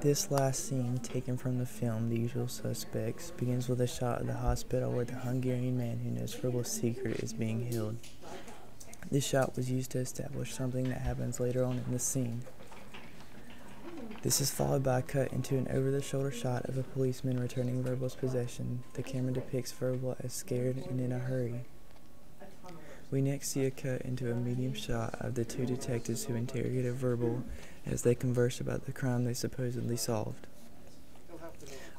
This last scene, taken from the film The Usual Suspects, begins with a shot of the hospital where the Hungarian man who knows Verbal's secret is being held. This shot was used to establish something that happens later on in the scene. This is followed by a cut into an over-the-shoulder shot of a policeman returning Verbal's possession. The camera depicts Verbal as scared and in a hurry. We next see a cut into a medium shot of the two detectives who interrogated Verbal as they converse about the crime they supposedly solved.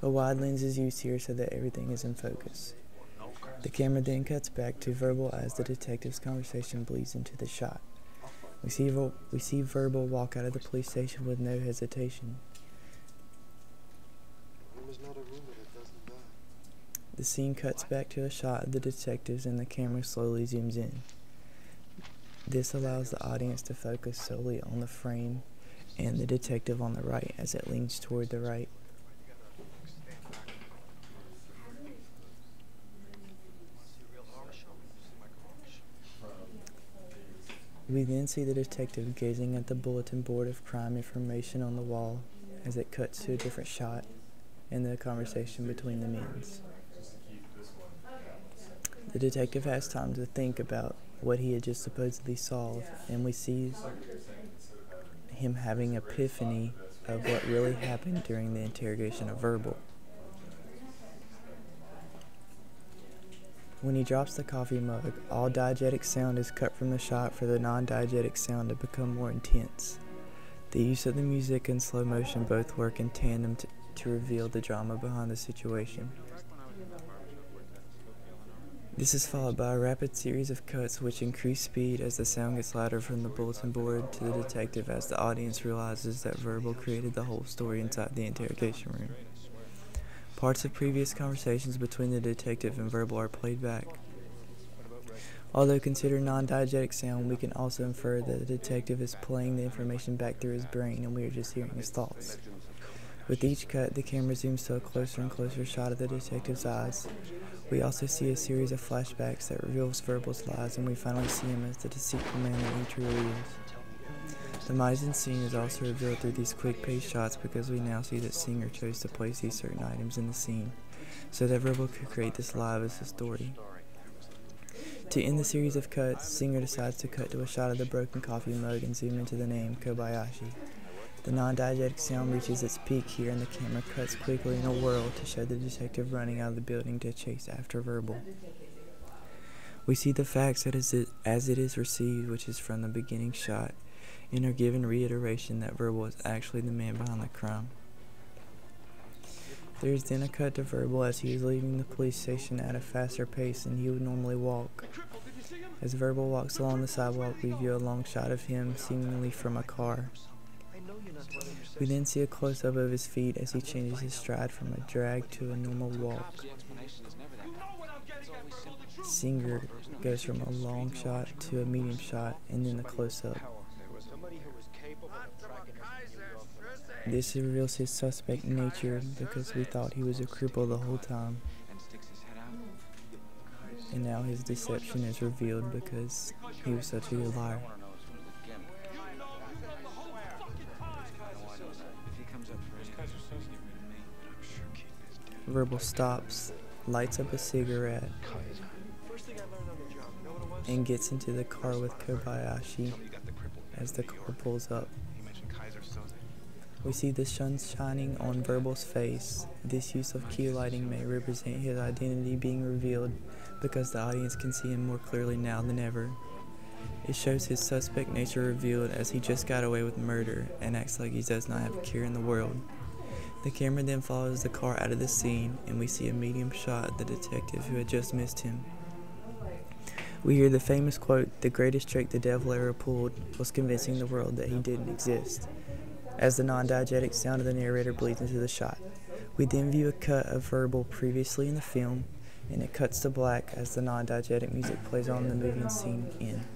A wide lens is used here so that everything is in focus. The camera then cuts back to Verbal as the detective's conversation bleeds into the shot. We see Verbal walk out of the police station with no hesitation. The scene cuts back to a shot of the detectives and the camera slowly zooms in. This allows the audience to focus solely on the frame and the detective on the right as it leans toward the right. We then see the detective gazing at the bulletin board of crime information on the wall as it cuts to a different shot and the conversation between the men. The detective has time to think about what he had just supposedly solved, and we see him having an epiphany of what really happened during the interrogation of Verbal. When he drops the coffee mug, all diegetic sound is cut from the shot for the non-diegetic sound to become more intense. The use of the music and slow motion both work in tandem to reveal the drama behind the situation. This is followed by a rapid series of cuts which increase speed as the sound gets louder from the bulletin board to the detective as the audience realizes that Verbal created the whole story inside the interrogation room. Parts of previous conversations between the detective and Verbal are played back. Although considered non-diegetic sound, we can also infer that the detective is playing the information back through his brain and we are just hearing his thoughts. With each cut, the camera zooms to a closer and closer shot of the detective's eyes. We also see a series of flashbacks that reveals Verbal's lies, and we finally see him as the deceitful man that he truly is. The Meissen scene is also revealed through these quick-paced shots because we now see that Singer chose to place these certain items in the scene so that Verbal could create this lie as a story. To end the series of cuts, Singer decides to cut to a shot of the broken coffee mug and zoom into the name Kobayashi. The non-diegetic sound reaches its peak here and the camera cuts quickly in a whirl to show the detective running out of the building to chase after Verbal. We see the facts as it is received, which is from the beginning shot, and are given reiteration that Verbal is actually the man behind the crime. There is then a cut to Verbal as he is leaving the police station at a faster pace than he would normally walk. As Verbal walks along the sidewalk, we view a long shot of him, seemingly from a car. We then see a close-up of his feet as he changes his stride from a drag to a normal walk. Singer goes from a long shot to a medium shot and then a close-up. This reveals his suspect nature because we thought he was a cripple the whole time. And now his deception is revealed because he was such a good liar. Verbal stops, lights up a cigarette, and gets into the car with Kobayashi as the car pulls up. We see the sun shining on Verbal's face. This use of key lighting may represent his identity being revealed because the audience can see him more clearly now than ever. It shows his suspect nature revealed as he just got away with murder and acts like he does not have a care in the world. The camera then follows the car out of the scene, and we see a medium shot of the detective who had just missed him. We hear the famous quote, "The greatest trick the devil ever pulled was convincing the world that he didn't exist," as the non-diegetic sound of the narrator bleeds into the shot. We then view a cut of Verbal previously in the film, and it cuts to black as the non-diegetic music plays on the moving scene in.